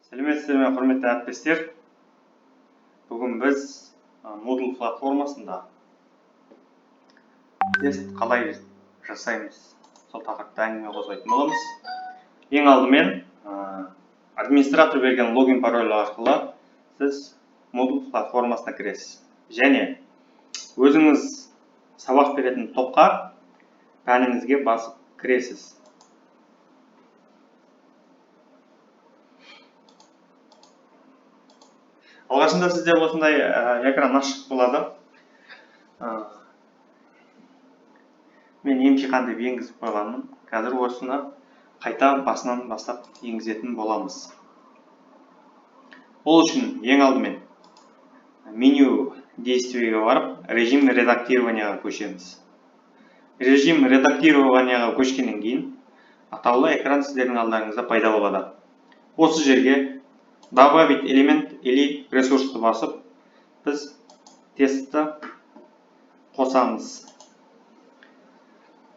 Сәлеметсіздер ме, құрметті әріптестер. Бүгін біз Moodle платформасында тест қалай жасаймыз, сол тақырыпта әңгіме қозғайтын боламыз. Ең алдымен администратор берген логин пароль арқылы сіз Moodle платформасына кіресіз. Және өзіңіз сабақ беретін топқа пәніңізге басып кіресіз. Алғашында сізде осындай экран ашық болады. Мен емтихан деп енгізіп қойғанмын. Қазір осыны қайта басынан бастап енгізетін боламыз. Ол үшін ең алдымен меню действиеге барып, режим редактированияға көшеміз. Режим редактированияға көшкеннен кейін атаулы экран сіздердің алдарыңызда пайда болады. Осы жерге добавить элемент или ресурсты басып, біз тестті қосамыз.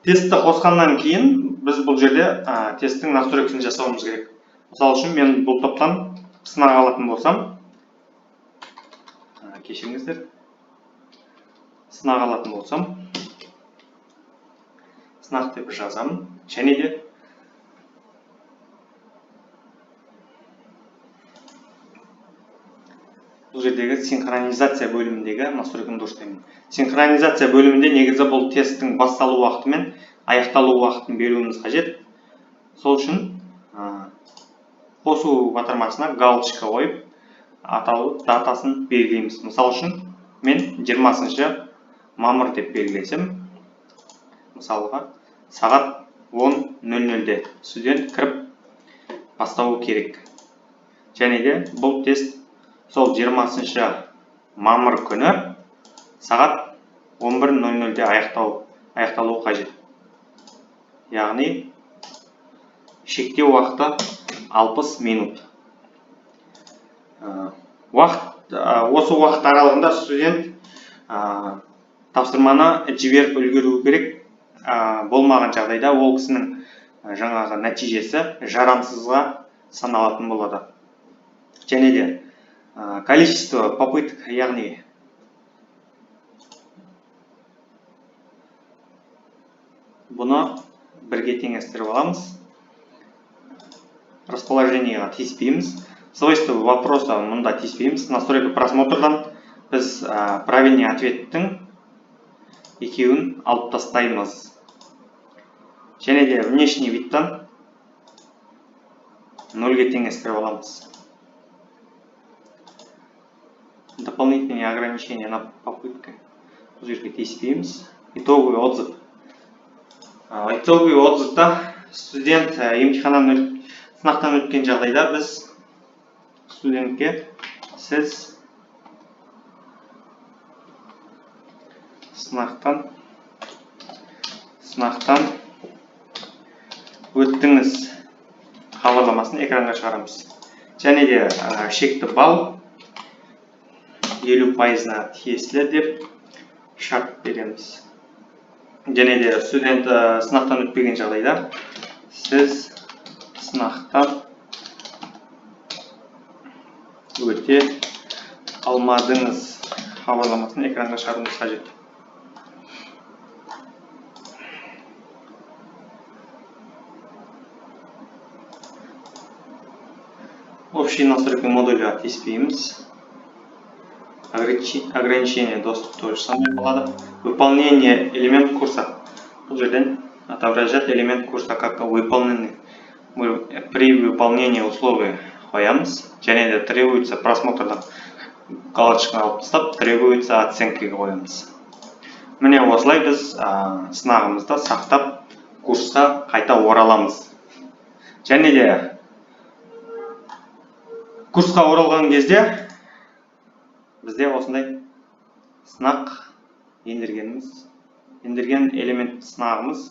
Тестті қосқаннан кейін біз бұл жерде тесттің настройкасын жасауымыз керек. Мысалы үшін мен бұл топтан сынақ алатын болсам, кешіріңіздер, сынақ алатын болсам, сынақ деп жазамын. Және де бұл жердегі синхронизация бөліміндегі настройканы дұрыстаймын. Синхронизация бөлімінде негізі бұл тесттің басталу уақыты мен аяқталу уақытын беруіміз қажет. Сол үшін қосу батырмасына галочка қойып, атаулы датасын белгілейміз. Мысалы үшін мен 20 мамыр деп белгілесем, мысалға сағат 10:00-де студент кіріп бастауы керек. Және де бұл тест сол 20 мамыр күні сағат 11:00-де аяқталуы қажет. Яғни шектеу уақыты 60 минут. Осы уақыт аралығында студент тапсырманы жіберіп үлгеруі керек. Болмаған жағдайда ол кісінің жаңағы нәтижесі жарамсызға саналатын болады. Және де количество попыток, яғни бұны бірге теңестіріп аламыз. Расположениеға тиіспейміз. Свойство вопроса мұнда тиіспейміз. Настройка просмотрдан біз правильный ответтің екеуін алып тастаймыз. Және де внешний видтан 0-ге теңестіріп аламыз. Дополнительные ограничения на попытки. Бұл жерге тиіспейміз. Итоговый отзыв. Итоговый отзывта студент сынақтан өткен жағдайда біз студентке сіз сынақтан өттіңіз хабарламасын экранға шығарамыз. Және де шекті балл 50%-на тиесілі деп шарт береміз. Және де студент сынақтан өтпеген жағдайда сіз сынақтан өте алмадыңыз хабарламасын экранға шығаруымыз қажет. Общий настройки модуля тиіспейміз. Ограничение доступа то же самое болады. Выполнение элемент курса. Бұл жерден отображать элемент курса как выполненный. Мы при выполнении условий қоямыз. Және де требуется просмотрдан галочканы алып тастап, требуется оценкаға қоямыз. Міне осылай біз сынағымызды сақтап курсқа қайта ораламыз. Және де курсқа оралған кезде бізде осындай сынақ ендірген элемент сынағымыз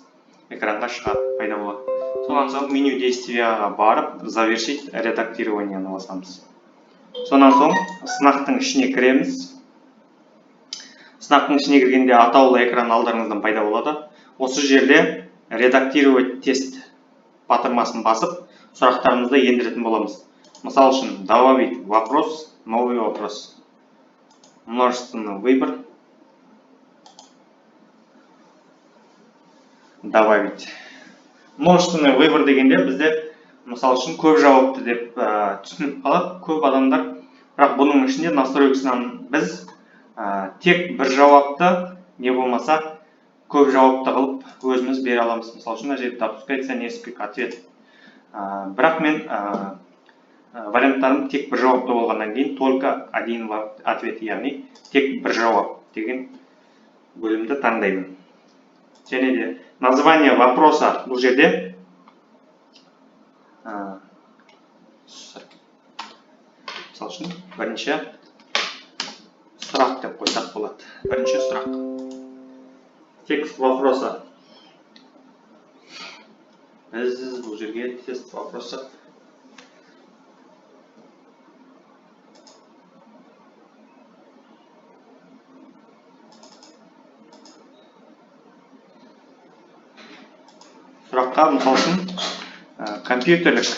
экранға шығады, пайда болады. Сонан соң меню действияға барып, завершить редактированияны басамыз. Сонан соң сынақтың ішіне кіреміз. Сынақтың ішіне кіргенде атаулы экран алдарыңыздан пайда болады. Осы жерде редактировать тест батырмасын басып, сұрақтарымызды ендіретін боламыз. Мысал үшін добавить вопрос, новый вопрос. Множественный выбор. Добавить. Множественный выбор дегенде бізде мысал үшін көп жауапты деп түсініп қалады көп адамдар. Бірақ бұның ішінде настройкасынан біз тек бір жауапты не болмаса көп жауапты қылып өзіміз бере аламыз. Мысал үшін мына жерде допускается несколько ответ. Бірақ мен варианттарым тек бір жауапты болғаннан кейін только один ответ, яғни тек бір жауап деген бөлімді таңдаймын. Және де название вопроса бұл жерде мысал үшін бірінші сұрақ деп қойсақ болады. Бірінші сұрақ. Текст вопроса. Біз бұл жерге тест вопросы. Сұраққа мысал үшін компьютерлік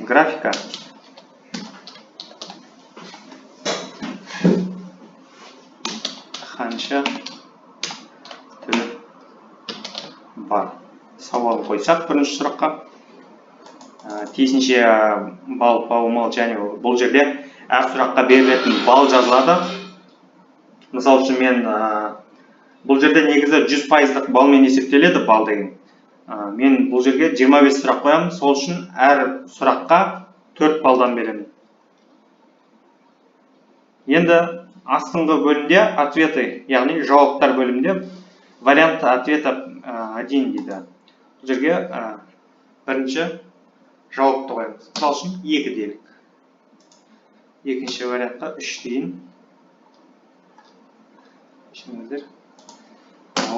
графика қанша түрі бар? Сауал қойсақ бірінші сұраққа. Тиісінше балл по умолчанию бұл жерде әр сұраққа берілетін балл жазылады. Мысал үшін мен бұл жерде негізі 100%-лық балмен есептеледі балл деген. Мен бұл жерге 25 сұрақ қоямын, сол үшін әр сұраққа 4 балдан беремін. Енді астыңғы бөлімде ответы, яғни жауаптар бөлімде вариант ответа 1 дейді. Бұл жерге бірінші жауапты қоямыз. Мысал үшін 2 делік. Екінші вариантқа 3 дейін.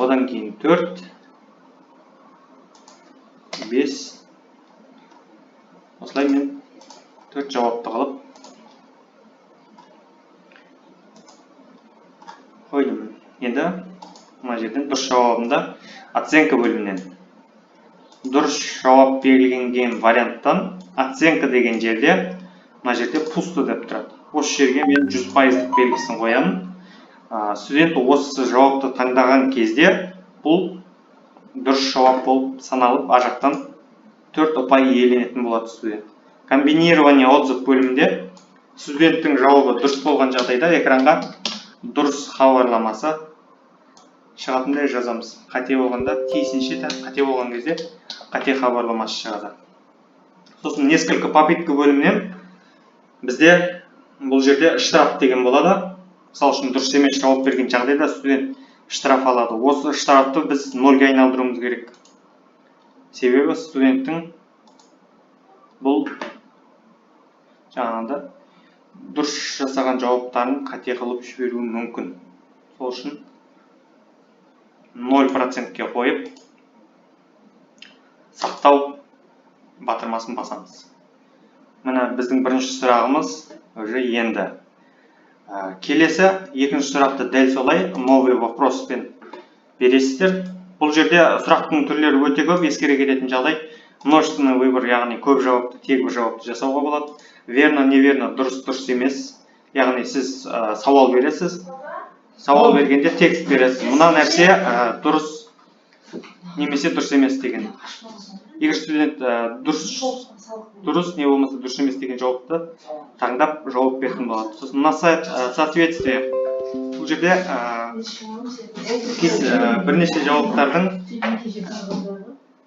Одан кейін 4, 5. Осылай мен 4 жауапты қалып қойдым. Енді мына жерден дұрыс жауабында оценка бөлімінен. Дұрыс жауап берілген варианттан оценка деген жерде мына жерде пусто деп тұрады. Осы жерге мен 100%-лық белгісін қоямын. Студент осы жауапты таңдаған кезде бұл дұрыс жауап болып саналып, ажақтан 4 ұпай иеленетін болады студент. Комбинирование отзыв бөлімінде студенттің жауабы дұрыс болған жағдайда экранға дұрыс хабарламасы шығатындай жазамыз. Қате болғанда тиісінше қате болған кезде қате хабарламасы шығады. Сосын несколько попытка бөлімінен бізде бұл жерде штраф деген болады. Мысал үшін дұрыс емес жауап берген жағдайда студент штраф алады. Осы штрафты біз 0-ға айналдыруымыз керек. Себебі студенттің бұл жаңағыда дұрыс жасаған жауаптарын қате қылып жіберуі мүмкін. Сол үшін 0%-ке қойып сақтау батырмасын басамыз. Мына біздің бірінші сұрағымыз уже енді. Келесі екінші сұрақты дәл солай новый вопроспен бересіздер. Бұл жерде сұрақтың түрлері өте көп. Ескере кететін жағдай множественный выбор, яғни көп жауапты, тек бір жауапты жасауға болады. Верно, неверно, дұрыс, дұрыс емес. Яғни сіз сауал бересіз. Сауал бергенде текст бересіз. Мына нәрсе дұрыс немесе дұрыс емес деген. Егер студент дұрыс не болмаса дұрыс емес деген жауапты таңдап жауап беретін болады. Сосын мына соответствие. Бұл жерде бірнеше жауаптардың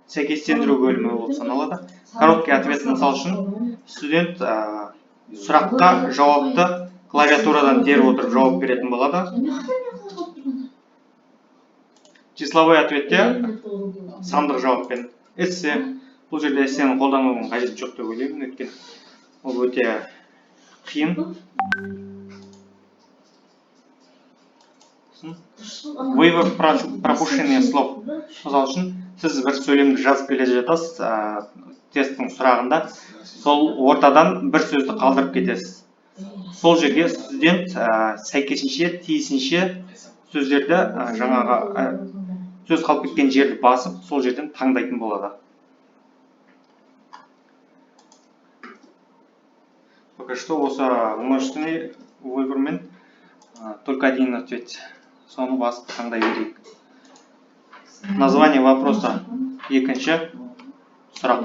сәйкестендіру бөлімі болып саналады. Короткий ответ мысал үшін студент сұраққа жауапты клавиатурадан теріп отырып жауап беретін болады. Числовой ответте сандық жауаппен. Эссе. Бұл жерде эссені қолданудың қажеті жоқ деп ойлаймын, өйткені ол өте қиын. Выбор пропущенных слов. Мысал үшін сіз бір сөйлемді жазып келе жатасыз, тесттің сұрағында сол ортадан бір сөзді қалдырып кетесіз. Сол жерге студент сәйкесінше, тиісінше сөздерді жаңағы сөз қалып кеткен жерді басып, сол жерден таңдайтын болады. Пока что множественный выбормен только один ответ. Соны басып таңдай берейік. Название вопроса екінші сұрақ.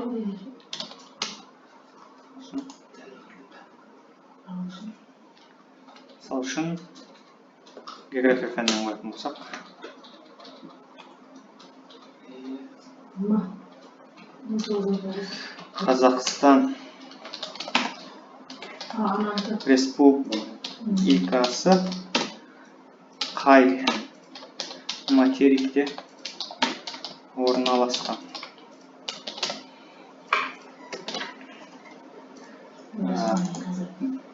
Мысал үшін география пәнінен қоятын болсақ. Қазақстан Республикасы қай материкте орналасқан?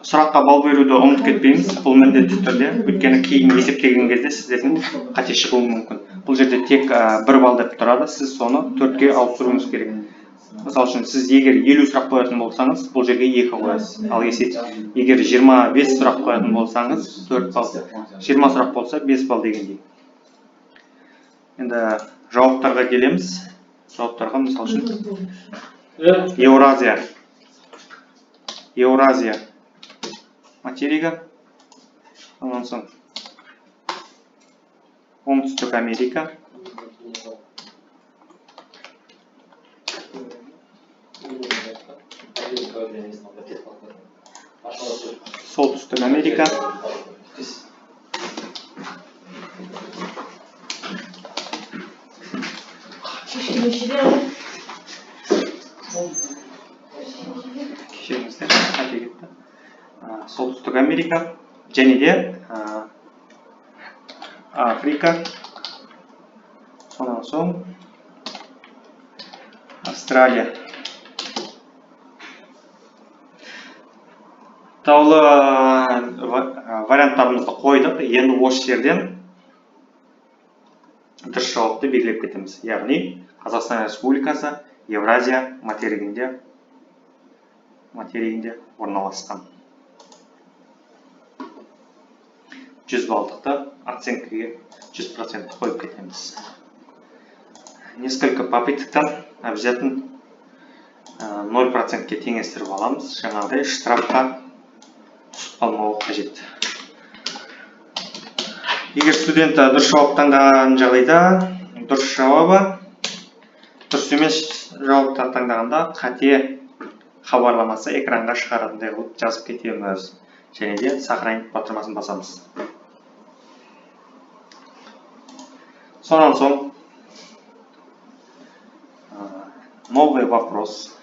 Сұраққа балл беруді ұмытып кетпейміз. Бұл міндетті түрде. Өйткені кейін есептеген кезде сіздердің қате шығуы мүмкін. Бұл жерде тек 1 балл деп тұрады. Сіз соны 4-ге ауыстыруыңыз керек. Мысал үшін, сіз егер 50 сұрақ қоятын болсаңыз, бұл жерге 2 қоясыз. Ал егер 25 сұрақ қоятын болсаңыз, 4 балл. 20 сұрақ болса, 5 балл дегендей. Енді жауаптарға келеміз. Жауаптарға мысал үшін Еуразия материгі, онан соң Оңтүстік Америка, Солтүстік Америка, Солтүстік Америка, және де Африка, сонан соң Австралия. Таулы варианттарымызды қойдық. Енді осы жерден дұрыс жауапты белгілеп кетеміз. Яғни Қазақстан Республикасы Евразия материгінде орналасқан. 100 баллдықты оценкаге 100% қойып кетеміз. Несколько попыттан обязательно 0%-ке теңестіріп аламыз. Жаңағыдай штрафқа түсіп қалмауы қажет. Егер студент дұрыс жауап таңдаған жағдайда, дұрыс жауабы, дұрыс емес жауап таңдағанда қате хабарламасы экранға шығаратындай қылып жазып кетеміз. Және де сохранить батырмасын басамыз. Сонан соң новый вопрос.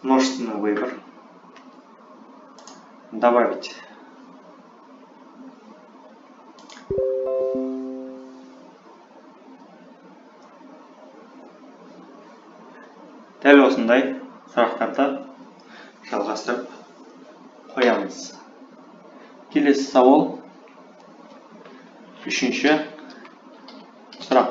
Множественный выбор. Добавить. Дәл осындай сұрақтарды жалғастырып қоямыз. Келесі сауал. Үшінші сұрақ.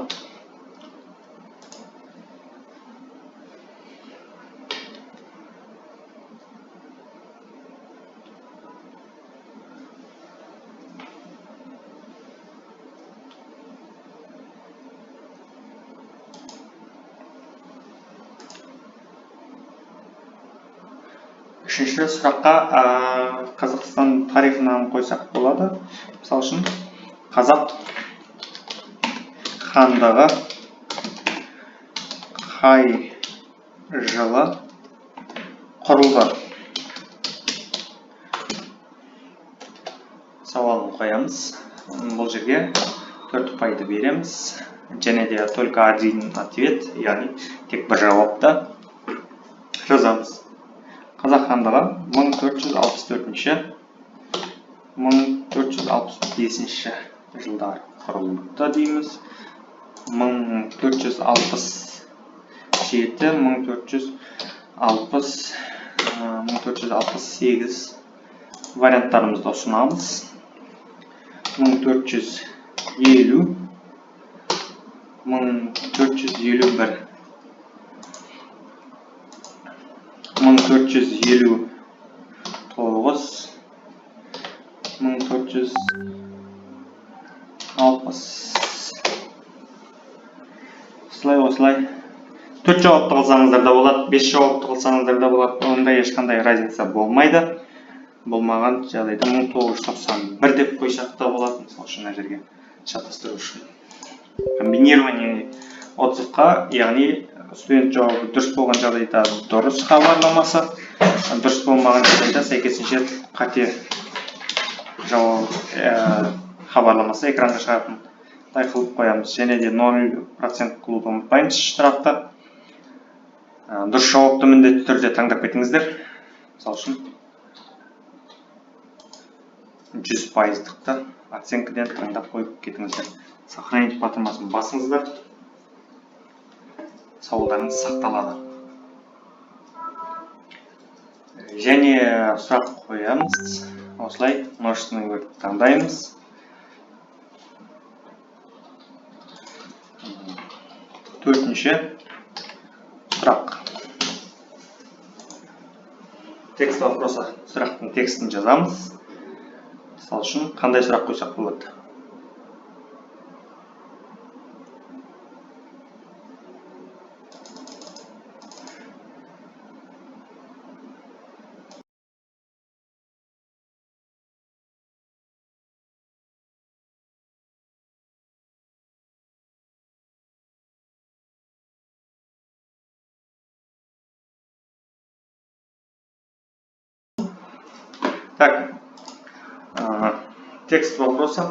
Үшінші сұраққа Қазақстан тарихынан қойсақ болады. Мысал үшін, Қазақ хандығы қай жылы құрылды? Сауалын қоямыз. Бұл жерге 4 ұпайды береміз. Және де только один ответ, яғни тек бір жауапты жазамыз. Қазақ хандығы 1464-1465 жылдар құрылды дейміз. 1467-1468 варианттарымызды ұсынамыз. 1450, 1451, 1459, 1460. Осылай 4 жауапты қылсаңыздар да болады, 5 жауапты қылсаңыздар да болады. Ондай ешқандай разница болмайды. Болмаған жағдайда 1991 деп қойсақ та болады. Мысалы үшін мына жерге шатастыру үшін. Комбинирование отзывқа, яғни студент жауабы дұрыс болған жағдайда дұрыс хабарламасы, дұрыс болмаған жағдайда сәйкесінше қате жауап хабарламасы экранға шығатындай қылып қоямыз. Және де 0% қылуды ұмытпаймыз штрафты. Дұрыс жауапты міндетті түрде таңдап кетіңіздер. Мысалы үшін 100%-қты оценкіден таңдап қойып кетіңіздер. Сохранить батырмасын басыңыздар. Сауалдарыңыз сақталады. Және сұрақ қоямыз. Осылай множественный өрт таңдаймыз. Төртінші сұрақ. Текст вопроса. Сұрақтың текстін жазамыз. Мысалы үшін қандай сұрақ қойсақ болады? Так, текст вопроса.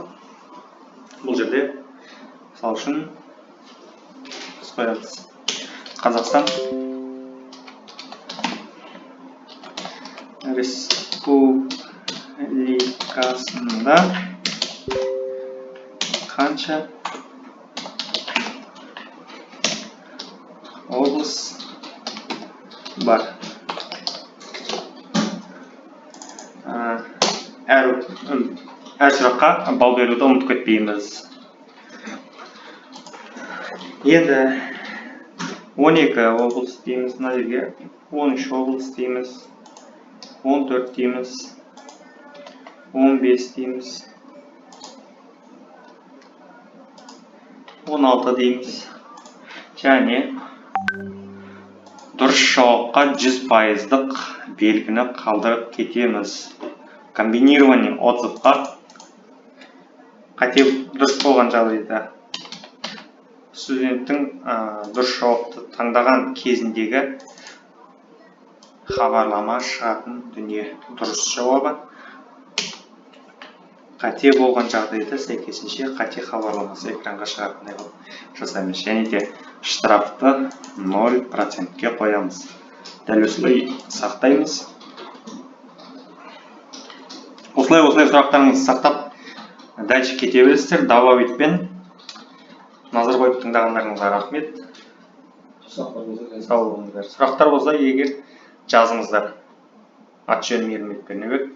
Бұл жерде, мысалы үшін, біз қоямыз. Қазақстан Республикасында қанша облыс бар? Әр сұраққа балл беруді ұмытып кетпейміз. Енді 12 облыс дейміз, мына жерге 13 облыс дейміз, 14 дейміз, 15 дейміз, 16 дейміз. Және дұрыс жауапқа 100%-дық белгіні қалдырып кетеміз. Комбинирование отзывқа қате дұрыс болған жағдайда студенттің дұрыс жауапты таңдаған кезіндегі хабарлама шығатын дүние. Дұрыс жауабы қате болған жағдайда сәйкесінше қате хабарламасы экранға шығатындай қылып жасаймыз. Және де штрафты 0%-ке қоямыз. Дәл осылай сақтаймыз. Осылай сұрақтарыңызды сақтап, дальше кете бересіздер. Добавитпен назар қойып тыңдағандарыңызға рахмет. Сау болыңыздар. Сұрақтар болса, егер жазыңыздар. Аты-жөнім Ермек Пернебек.